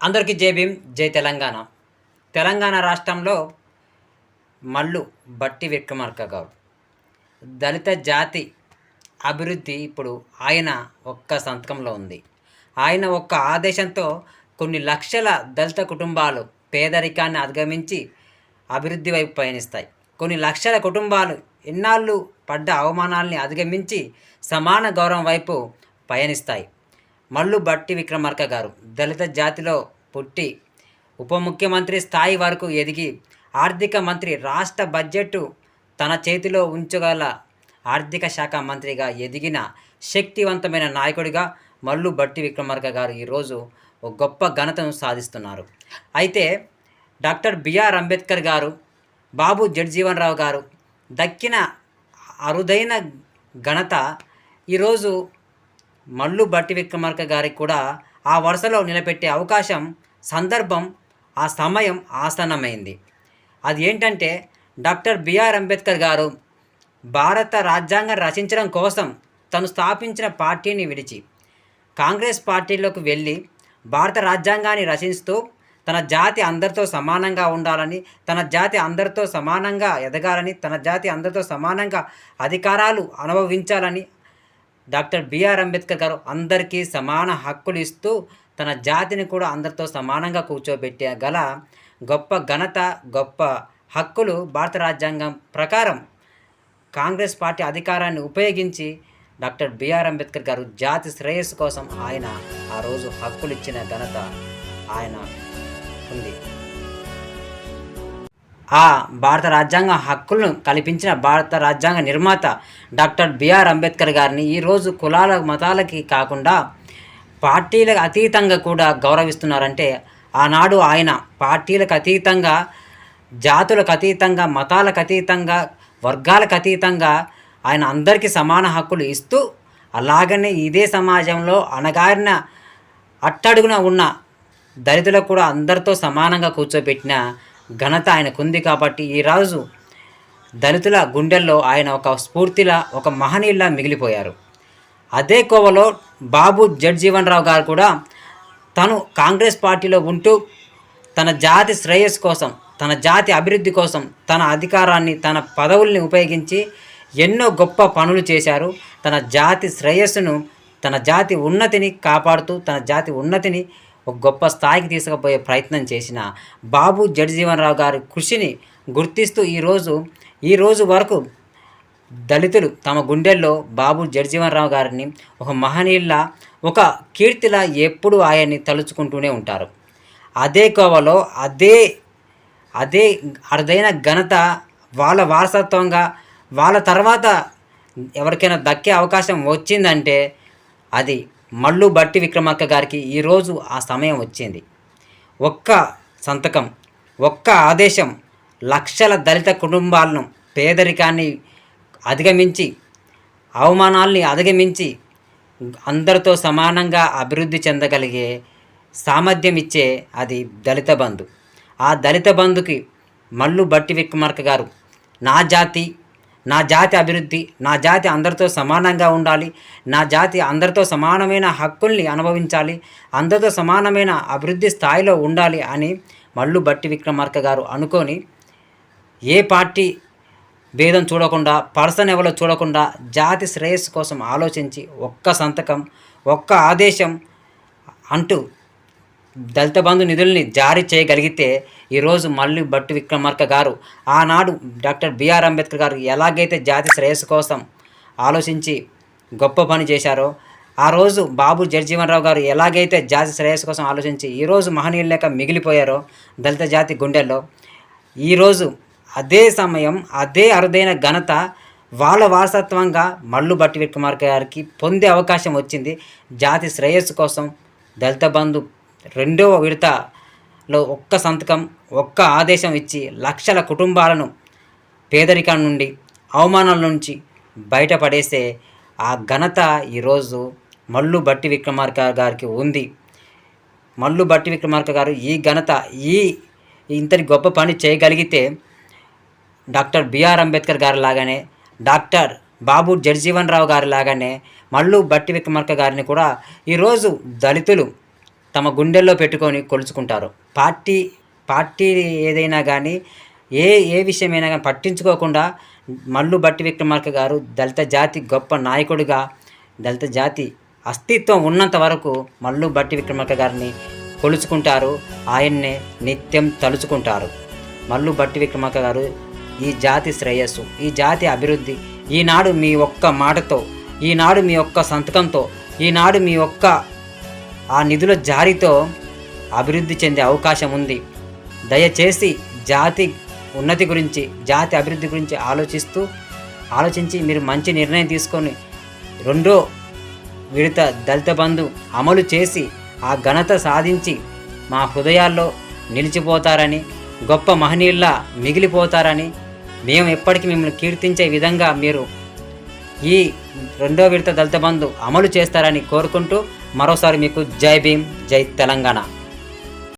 అందరికీ జై భీమ్, జై తెలంగాణ. తెలంగాణ రాష్ట్రంలో మల్లు బట్టి విక్రమార్క గారు దళిత జాతి అభివృద్ధి ఇప్పుడు ఆయన ఒక్క సంతకంలో ఉంది. ఆయన ఒక్క ఆదేశంతో కొన్ని లక్షల దళిత కుటుంబాలు పేదరికాన్ని అధిగమించి అభివృద్ధి వైపు పయనిస్తాయి. కొన్ని లక్షల కుటుంబాలు ఎన్నాళ్ళు పడ్డ అవమానాల్ని అధిగమించి సమాన గౌరవం వైపు పయనిస్తాయి. మల్లు బట్టి విక్రమార్క గారు దళిత జాతిలో పుట్టి ఉప ముఖ్యమంత్రి స్థాయి వరకు ఎదిగి ఆర్థిక మంత్రి, రాష్ట్ర బడ్జెట్ తన చేతిలో ఉంచగల ఆర్థిక శాఖ మంత్రిగా ఎదిగిన శక్తివంతమైన నాయకుడిగా మల్లు బట్టి విక్రమార్క గారు ఈరోజు ఒక గొప్ప ఘనతను సాధిస్తున్నారు. అయితే డాక్టర్ బిఆర్ అంబేద్కర్ గారు, బాబు జగజ్జీవన్ రావు గారు దక్కిన అరుదైన ఘనత ఈరోజు మల్లు బట్టి విక్రమార్క గారికి కూడా ఆ వరుసలో నిలబెట్టే అవకాశం, సందర్భం, ఆ సమయం ఆసన్నమైంది. అది ఏంటంటే డాక్టర్ బిఆర్ అంబేద్కర్ గారు భారత రాజ్యాంగం రచించడం కోసం తను స్థాపించిన పార్టీని విడిచి కాంగ్రెస్ పార్టీలోకి వెళ్ళి భారత రాజ్యాంగాన్ని రచిస్తూ తన జాతి అందరితో సమానంగా ఉండాలని, తన జాతి అందరితో సమానంగా ఎదగాలని, తన జాతి అందరితో సమానంగా అధికారాలు అనుభవించాలని డాక్టర్ బిఆర్ అంబేద్కర్ గారు అందరికీ సమాన హక్కులు ఇస్తూ తన జాతిని కూడా అందరితో సమానంగా కూర్చోబెట్టే గల గొప్ప ఘనత, గొప్ప హక్కులు భారత రాజ్యాంగం ప్రకారం కాంగ్రెస్ పార్టీ అధికారాన్ని ఉపయోగించి డాక్టర్ బిఆర్ అంబేద్కర్ గారు జాతి శ్రేయస్సు కోసం ఆయన ఆ రోజు హక్కులు ఇచ్చిన ఘనత ఆయన ఉంది. ఆ భారత రాజ్యాంగ హక్కులను కల్పించిన భారత రాజ్యాంగ నిర్మాత డాక్టర్ బిఆర్ అంబేద్కర్ గారిని ఈరోజు కులాల మతాలకి కాకుండా పార్టీలకు అతీతంగా కూడా గౌరవిస్తున్నారంటే, ఆనాడు ఆయన పార్టీలకు అతీతంగా, జాతులకు అతీతంగా, మతాలకు అతీతంగా, వర్గాలకు అతీతంగా ఆయన అందరికీ సమాన హక్కులు ఇస్తూ, అలాగనే ఇదే సమాజంలో అణగారిన అట్టడుగున ఉన్న దళితులకు కూడా అందరితో సమానంగా కూర్చోబెట్టిన ఘనత ఆయనకుంది. కాబట్టి ఈరోజు దళితుల గుండెల్లో ఆయన ఒక స్ఫూర్తిలా, ఒక మహనీయులా మిగిలిపోయారు. అదే కోవలో బాబు జగజ్జీవన్ రావు గారు కూడా తను కాంగ్రెస్ పార్టీలో ఉంటూ తన జాతి శ్రేయస్సు కోసం, తన జాతి అభివృద్ధి కోసం తన అధికారాన్ని, తన పదవుల్ని ఉపయోగించి ఎన్నో గొప్ప పనులు చేశారు. తన జాతి శ్రేయస్సును, తన జాతి ఉన్నతిని కాపాడుతూ, తన జాతి ఉన్నతిని ఒక గొప్ప స్థాయికి తీసుకుపోయే ప్రయత్నం చేసిన బాబు జగజ్జీవన్ రావు గారి కృషిని గుర్తిస్తూ ఈరోజు వరకు దళితులు తమ గుండెల్లో బాబు జగజ్జీవన్ రావు గారిని ఒక మహనీయుల్లా, ఒక కీర్తిలా ఎప్పుడు ఆయన్ని తలుచుకుంటూనే ఉంటారు. అదే కోవలో అదే అరుదైన ఘనత వాళ్ళ వారసత్వంగా వాళ్ళ తర్వాత ఎవరికైనా దక్కే అవకాశం వచ్చిందంటే అది మల్లు బట్టి విక్రమార్క గారికి ఈరోజు ఆ సమయం వచ్చింది. ఒక్క సంతకం, ఒక్క ఆదేశం లక్షల దళిత కుటుంబాలను పేదరికాన్ని అధిగమించి, అవమానాల్ని అధిగమించి అందరితో సమానంగా అభివృద్ధి చెందగలిగే సామర్థ్యం ఇచ్చే అది దళిత బంధు. ఆ దళిత బంధుకి మల్లు బట్టి విక్రమార్క గారు నా జాతి అభివృద్ధి, నా జాతి అందరితో సమానంగా ఉండాలి, నా జాతి అందరితో సమానమైన హక్కుల్ని అనుభవించాలి, అందరితో సమానమైన అభివృద్ధి స్థాయిలో ఉండాలి అని మల్లు బట్టి విక్రమార్క గారు అనుకొని ఏ పార్టీ భేదం చూడకుండా, పర్సన్ ఎవరో చూడకుండా జాతి శ్రేయస్సు కోసం ఆలోచించి ఒక్క సంతకం, ఒక్క ఆదేశం అంటూ దళిత బంధు నిధుల్ని జారీ చేయగలిగితే ఈరోజు మల్లు బట్టి విక్రమార్క గారు ఆనాడు డాక్టర్ బిఆర్ అంబేద్కర్ గారు ఎలాగైతే జాతి శ్రేయస్సు కోసం ఆలోచించి గొప్ప పని చేశారో, ఆ రోజు బాబు జగజ్జీవన్ రావు గారు ఎలాగైతే జాతి శ్రేయస్సు కోసం ఆలోచించి ఈరోజు మహనీయులు లేక మిగిలిపోయారో దళిత జాతి గుండెల్లో, ఈరోజు అదే సమయం, అదే అరుదైన ఘనత వాళ్ళ వారసత్వంగా మల్లు బట్టి విక్రమార్క గారికి పొందే అవకాశం వచ్చింది. జాతి శ్రేయస్సు కోసం దళిత బంధు రెండవ విడతలో ఒక్క సంతకం, ఒక్క ఆదేశం ఇచ్చి లక్షల కుటుంబాలను పేదరికం నుండి, అవమానాల నుంచి బయటపడేసే ఆ ఘనత ఈరోజు మల్లు బట్టి విక్రమార్క గారికి ఉంది. మల్లు బట్టి విక్రమార్క గారు ఈ ఘనత, ఇంతటి గొప్ప పని చేయగలిగితే డాక్టర్ బిఆర్ అంబేద్కర్ గారి లాగానే, డాక్టర్ బాబు జగజ్జీవన్ రావు గారి లాగానే మల్లు బట్టి విక్రమార్క గారిని కూడా ఈరోజు దళితులు తమ గుండెల్లో పెట్టుకొని కొలుచుకుంటారు. పార్టీ ఏదైనా కానీ ఏ విషయమైనా కానీ పట్టించుకోకుండా మల్లు భట్టి విక్రమార్క గారు దళిత జాతి గొప్ప నాయకుడిగా, దళిత జాతి అస్తిత్వం ఉన్నంత వరకు మల్లు భట్టి విక్రమార్క గారిని కొలుచుకుంటారు, ఆయన్నే నిత్యం తలుచుకుంటారు. మల్లు భట్టి విక్రమార్క గారు ఈ జాతి శ్రేయస్సు, ఈ జాతి అభివృద్ధి ఈనాడు మీ ఒక్క మాటతో, ఈనాడు మీ ఒక్క సంతకంతో, ఈనాడు మీ ఒక్క ఆ నిధుల జారీతో అభివృద్ధి చెందే అవకాశం ఉంది. దయచేసి జాతి ఉన్నతి గురించి, జాతి అభివృద్ధి గురించి ఆలోచించి మీరు మంచి నిర్ణయం తీసుకొని రెండో విడత దళిత బంధు అమలు చేసి ఆ ఘనత సాధించి మా హృదయాల్లో నిలిచిపోతారని, గొప్ప మహనీయుల్లా మిగిలిపోతారని, మేము ఎప్పటికీ మిమ్మల్ని కీర్తించే విధంగా మీరు ఈ రెండో విడత దళిత బంధు అమలు చేస్తారని కోరుకుంటూ మరోసారి మీకు జై భీమ్, జై తెలంగాణ.